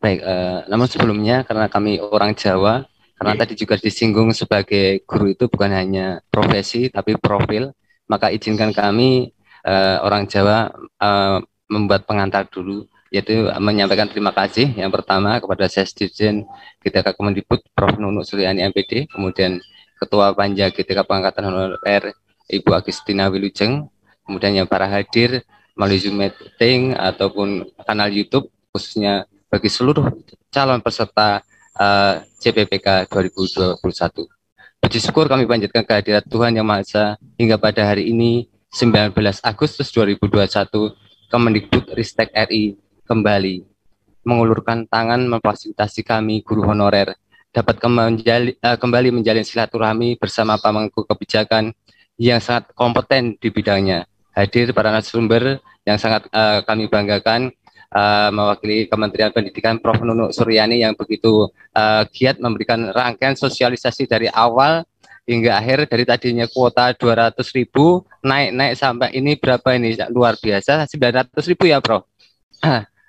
Baik, namun sebelumnya karena kami orang Jawa, karena tadi juga disinggung sebagai guru itu bukan hanya profesi tapi profil, maka izinkan kami orang Jawa membuat pengantar dulu, yaitu menyampaikan terima kasih yang pertama kepada Sesdirjen GTK Kemendikbud Prof. Nunuk Suryani MPD, kemudian Ketua Panja GTK Pengangkatan Honorer Ibu Agustina Wilujeng, kemudian yang para hadir melalui Zoom meeting ataupun kanal YouTube, khususnya bagi seluruh calon peserta CPPK 2021. Puji syukur kami panjatkan kehadirat Tuhan Yang Maha Esa hingga pada hari ini 19 Agustus 2021 Kemendikbud Ristek RI kembali mengulurkan tangan memfasilitasi kami guru honorer dapat kembali menjalin silaturahmi bersama pemangku kebijakan yang sangat kompeten di bidangnya. Hadir para narasumber yang sangat kami banggakan, mewakili Kementerian Pendidikan Prof. Nunuk Suryani yang begitu giat memberikan rangkaian sosialisasi dari awal hingga akhir, dari tadinya kuota 200.000 naik sampai ini berapa ini, luar biasa 900.000 ya Prof.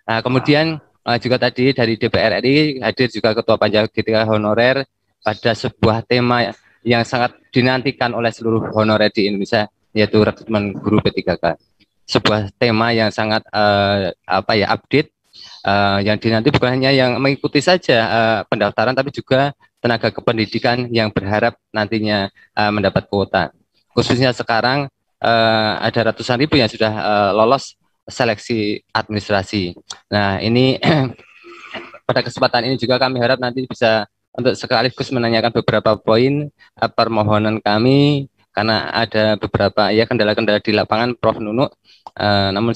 Kemudian juga tadi dari DPR RI hadir juga Ketua Panja GTK Honorer pada sebuah tema yang sangat dinantikan oleh seluruh honorer di Indonesia, yaitu rekrutmen guru P3K. Sebuah tema yang sangat update, yang dinanti bukan hanya yang mengikuti saja pendaftaran, tapi juga tenaga kependidikan yang berharap nantinya mendapat kuota. Khususnya sekarang ada ratusan ribu yang sudah lolos seleksi administrasi. Nah, ini pada kesempatan ini juga kami harap nanti bisa untuk sekaligus menanyakan beberapa poin permohonan kami, karena ada beberapa ya kendala-kendala di lapangan Prof. Nunuk. Namun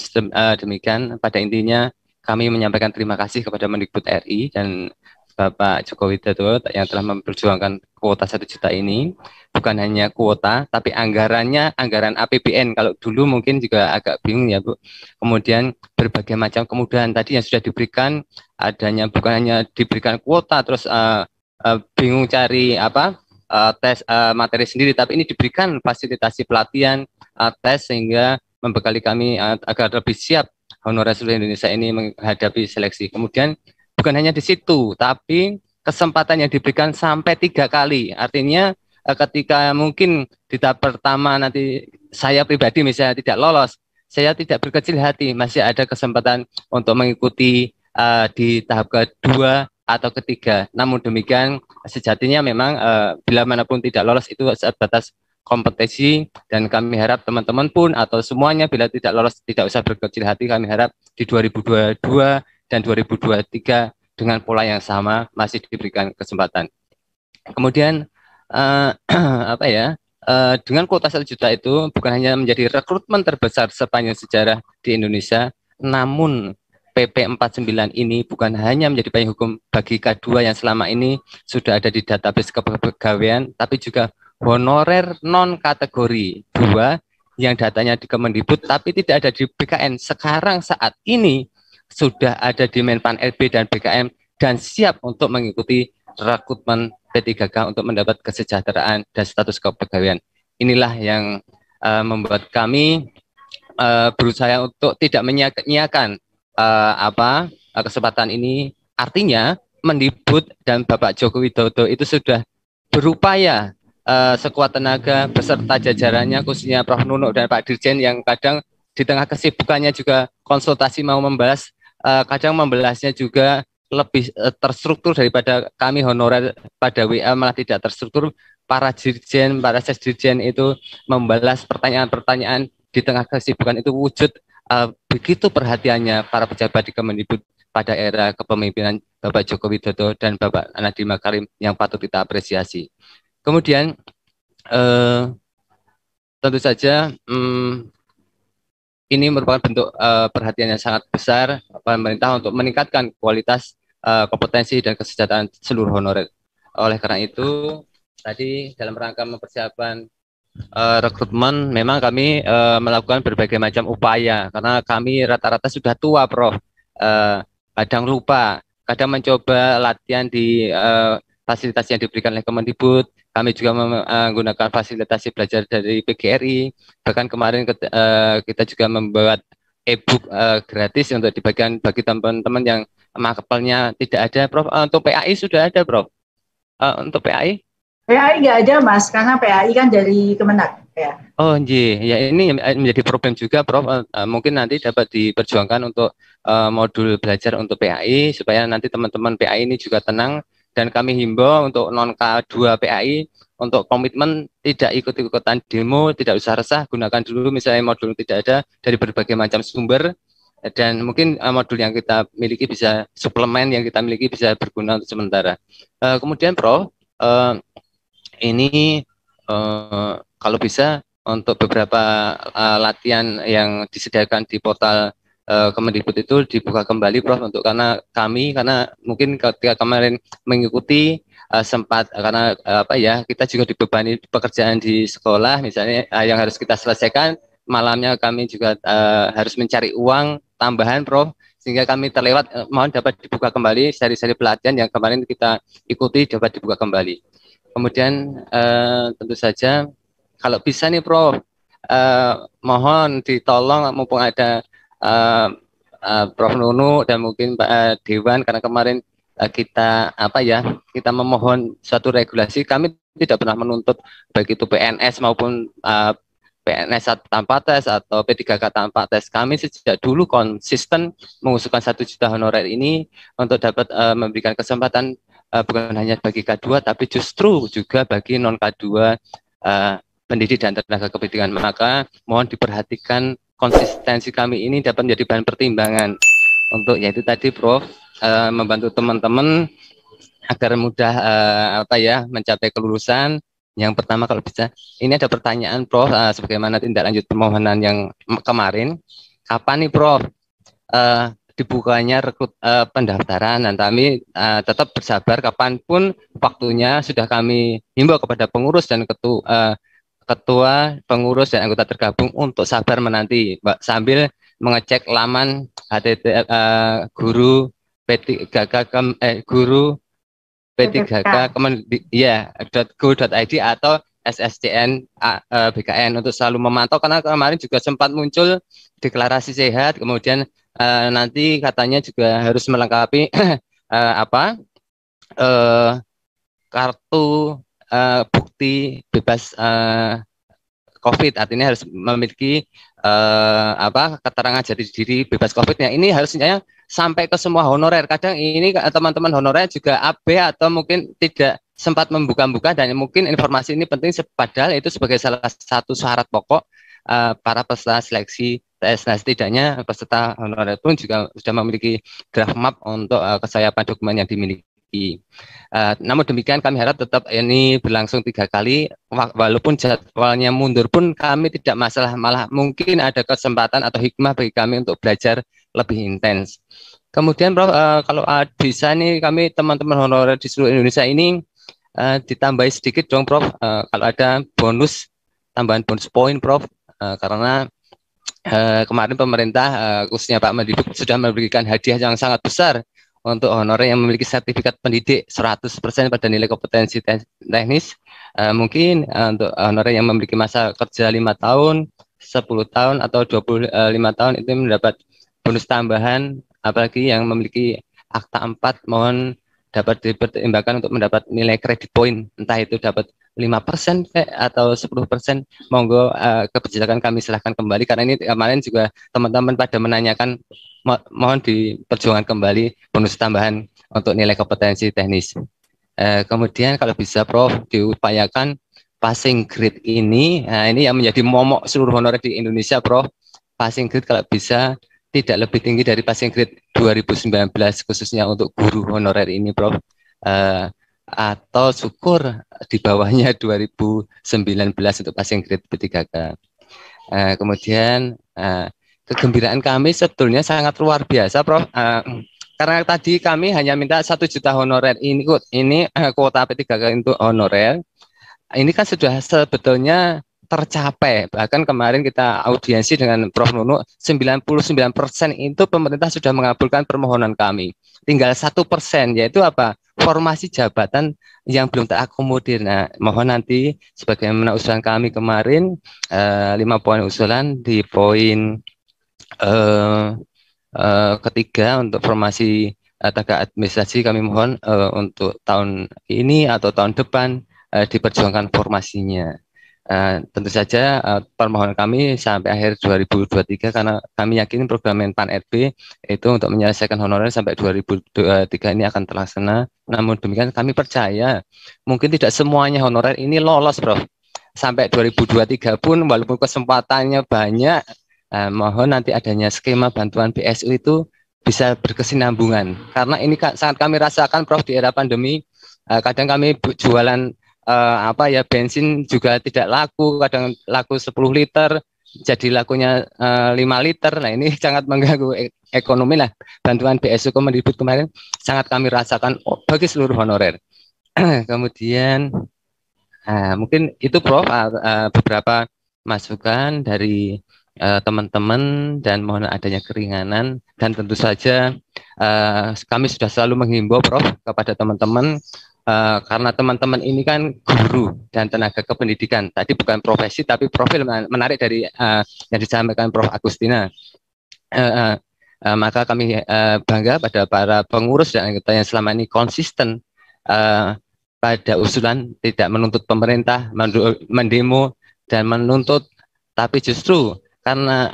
demikian, pada intinya kami menyampaikan terima kasih kepada Mendikbud RI dan Bapak Joko Widodo yang telah memperjuangkan kuota 1 juta ini. Bukan hanya kuota, tapi anggarannya anggaran APBN. Kalau dulu mungkin juga agak bingung ya Bu. Kemudian berbagai macam kemudahan tadi yang sudah diberikan, adanya bukan hanya diberikan kuota terus bingung cari tes materi sendiri, tapi ini diberikan fasilitasi pelatihan tes sehingga membekali kami agar lebih siap honorer seluruh Indonesia ini menghadapi seleksi. Kemudian bukan hanya di situ, tapi kesempatan yang diberikan sampai 3 kali. Artinya ketika mungkin di tahap pertama nanti saya pribadi misalnya tidak lolos, saya tidak berkecil hati, masih ada kesempatan untuk mengikuti di tahap kedua atau ketiga. Namun demikian sejatinya memang bila manapun tidak lolos itu sebatas kompetisi, dan kami harap teman-teman pun atau semuanya bila tidak lolos tidak usah berkecil hati. Kami harap di 2022 dan 2023 dengan pola yang sama masih diberikan kesempatan. Kemudian dengan kuota 1 juta itu bukan hanya menjadi rekrutmen terbesar sepanjang sejarah di Indonesia, namun PP 49 ini bukan hanya menjadi payung hukum bagi K2 yang selama ini sudah ada di database kepegawaian, tapi juga honorer non kategori 2 yang datanya di Kemendikbud tapi tidak ada di BKN. Sekarang saat ini sudah ada di Menpan RB dan BKM dan siap untuk mengikuti rekrutmen P3K untuk mendapat kesejahteraan dan status kepegawaian. Inilah yang membuat kami berusaha untuk tidak menyia-nyiakan kesempatan ini. Artinya Mendikbud dan Bapak Joko Widodo itu sudah berupaya sekuat tenaga beserta jajarannya, khususnya Prof. Nunuk dan Pak Dirjen yang kadang di tengah kesibukannya juga konsultasi mau membahas, kadang membahasnya juga lebih terstruktur daripada kami honorer pada WA, malah tidak terstruktur. Para dirjen, para sesdirjen itu membalas pertanyaan-pertanyaan di tengah kesibukan, itu wujud begitu perhatiannya para pejabat di Kemendikbud pada era kepemimpinan Bapak Joko Widodo dan Bapak Nadiem Makarim yang patut kita apresiasi. Kemudian tentu saja ini merupakan bentuk perhatian yang sangat besar pemerintah untuk meningkatkan kualitas, kompetensi dan kesejahteraan seluruh honorer. Oleh karena itu, tadi dalam rangka mempersiapkan rekrutmen, memang kami melakukan berbagai macam upaya, karena kami rata-rata sudah tua, Prof. Kadang lupa, kadang mencoba latihan di fasilitas yang diberikan oleh Kemendikbud. Kami juga menggunakan fasilitasi belajar dari PGRI. Bahkan kemarin kita juga membuat e-book gratis untuk dibagikan bagi teman-teman yang mapelnya tidak ada, Prof. Untuk PAI sudah ada, Prof. Untuk PAI? PAI nggak ada, Mas, karena PAI kan dari Kemenak. Ya. Oh, ya ini menjadi problem juga, Prof. Mungkin nanti dapat diperjuangkan untuk modul belajar untuk PAI supaya nanti teman-teman PAI ini juga tenang, dan kami himbau untuk non K2 PAI untuk komitmen tidak ikut-ikutan demo, tidak usah resah, gunakan dulu misalnya modul tidak ada dari berbagai macam sumber, dan mungkin modul yang kita miliki bisa suplemen yang kita miliki bisa berguna untuk sementara. Kemudian, Prof, ini kalau bisa untuk beberapa latihan yang disediakan di portal Kemendikbud itu dibuka kembali, Prof, untuk karena mungkin ketika kemarin mengikuti sempat karena apa ya, kita juga dibebani pekerjaan di sekolah misalnya yang harus kita selesaikan, malamnya kami juga harus mencari uang tambahan, Prof, sehingga kami terlewat. Mohon dapat dibuka kembali seri-seri pelatihan yang kemarin kita ikuti, dapat dibuka kembali. Kemudian tentu saja kalau bisa nih, Prof, mohon ditolong mumpung ada Prof Nunu dan mungkin Pak Dewan, karena kemarin kita memohon suatu regulasi. Kami tidak pernah menuntut baik itu PNS maupun PNS tanpa tes atau P3K tanpa tes. Kami sejak dulu konsisten mengusulkan 1 juta honorer ini untuk dapat memberikan kesempatan bukan hanya bagi K2 tapi justru juga bagi non K2 pendidik dan tenaga kependidikan. Maka mohon diperhatikan konsistensi kami ini dapat menjadi bahan pertimbangan untuk yaitu tadi, Prof, membantu teman-teman agar mudah mencapai kelulusan. Yang pertama kalau bisa, ini ada pertanyaan, Prof, sebagaimana tindak lanjut permohonan yang kemarin, kapan nih, Prof, dibukanya pendaftaran, dan kami tetap bersabar kapanpun waktunya. Sudah kami himbau kepada pengurus dan ketua, pengurus dan anggota tergabung untuk sabar menanti, Mbak, sambil mengecek laman http guru P3K guru P3K .go.id atau SSCN BKN untuk selalu memantau, karena kemarin juga sempat muncul deklarasi sehat, kemudian nanti katanya juga harus melengkapi kartu bukti bebas COVID, artinya harus memiliki keterangan jati diri bebas COVID. Nah, ini harusnya sampai ke semua honorer. Kadang ini teman-teman honorer juga AB atau mungkin tidak sempat membuka-buka, dan mungkin informasi ini penting, padahal itu sebagai salah satu syarat pokok para peserta seleksi tes. Nah, setidaknya peserta honorer pun juga sudah memiliki draft map untuk kesiapan dokumen yang dimiliki. Namun demikian kami harap tetap ini berlangsung 3 kali, walaupun jadwalnya mundur pun kami tidak masalah, malah mungkin ada kesempatan atau hikmah bagi kami untuk belajar lebih intens. Kemudian, Prof, kalau bisa nih kami teman-teman honorer di seluruh Indonesia ini ditambahi sedikit dong, Prof, kalau ada tambahan bonus poin, Prof, karena kemarin pemerintah khususnya Pak Mendikbud sudah memberikan hadiah yang sangat besar untuk honorer yang memiliki sertifikat pendidik 100% pada nilai kompetensi teknis. Mungkin untuk honorer yang memiliki masa kerja 5 tahun, 10 tahun, atau 25 tahun itu mendapat bonus tambahan, apalagi yang memiliki akta 4 mohon dapat dipertimbangkan untuk mendapat nilai kredit poin, entah itu dapat 5% atau 10%. Monggo kebijakan kami silahkan kembali, karena ini kemarin juga teman-teman pada menanyakan, mohon diperjuangkan kembali bonus tambahan untuk nilai kompetensi teknis. Kemudian kalau bisa, Prof, diupayakan passing grade ini yang menjadi momok seluruh honorer di Indonesia, Prof. Passing grade kalau bisa tidak lebih tinggi dari passing grade 2019 khususnya untuk guru honorer ini, Prof. Atau syukur di bawahnya 2019 untuk passing grade P3K. Kemudian kegembiraan kami sebetulnya sangat luar biasa, Prof. Karena tadi kami hanya minta 1 juta honorer ini kuota P3K untuk honorer. Ini kan sudah sebetulnya tercapai. Bahkan kemarin kita audiensi dengan Prof Nunu, 99% itu pemerintah sudah mengabulkan permohonan kami. Tinggal 1%, yaitu apa? Formasi jabatan yang belum terakomodir. Nah, mohon nanti sebagaimana usulan kami kemarin, 5 poin usulan di poin ketiga untuk formasi tenaga administrasi kami mohon untuk tahun ini atau tahun depan diperjuangkan formasinya. Tentu saja permohonan kami sampai akhir 2023 karena kami yakin program Menpan RB itu untuk menyelesaikan honorer sampai 2023 ini akan terlaksana. Namun demikian kami percaya mungkin tidak semuanya honorer ini lolos, Prof. Sampai 2023 pun walaupun kesempatannya banyak, mohon nanti adanya skema bantuan BSU itu bisa berkesinambungan. Karena ini sangat kami rasakan, Prof, di era pandemi. Kadang kami jualan bensin juga tidak laku, kadang laku 10 liter, jadi lakunya 5 liter. Nah, ini sangat mengganggu ekonomi lah. Bantuan BSU Kemendikbud kemarin sangat kami rasakan bagi seluruh honorer. Kemudian mungkin itu, Prof, beberapa masukan dari teman-teman dan mohon adanya keringanan. Dan tentu saja kami sudah selalu menghimbau, Prof, kepada teman-teman karena teman-teman ini kan guru dan tenaga kependidikan. Tadi bukan profesi tapi profil, menarik dari yang disampaikan Prof Agustina. Maka kami bangga pada para pengurus dan anggota yang selama ini konsisten pada usulan tidak menuntut pemerintah mendemo dan menuntut, tapi justru karena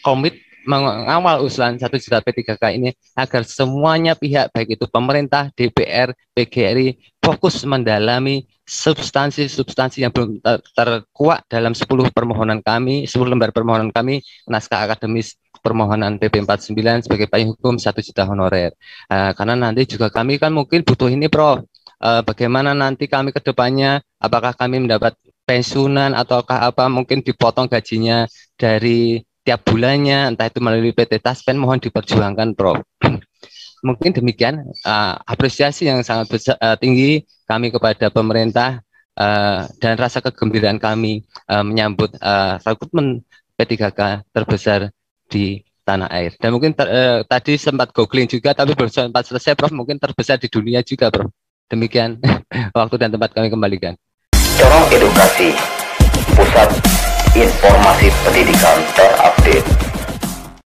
komit mengawal usulan 1 juta P3K ini agar semuanya pihak, baik itu pemerintah, DPR, PGRI, fokus mendalami substansi-substansi yang belum terkuak dalam 10 permohonan kami, 10 lembar permohonan kami, naskah akademis permohonan PP 49 sebagai payung hukum 1 juta honorer. Karena nanti juga kami kan mungkin butuh ini, Prof. Bagaimana nanti kami ke depannya, apakah kami mendapat pensiunan ataukah mungkin dipotong gajinya dari tiap bulannya, entah itu melalui PT Taspen, mohon diperjuangkan, Prof. Mungkin demikian apresiasi yang sangat tinggi kami kepada pemerintah dan rasa kegembiraan kami menyambut rekrutmen P3K terbesar di tanah air. Dan mungkin tadi sempat googling juga, tapi belum sempat selesai, Prof. Mungkin terbesar di dunia juga, Prof. Demikian waktu dan tempat kami kembalikan. Corong Edukasi, Pusat Informasi Pendidikan terupdate.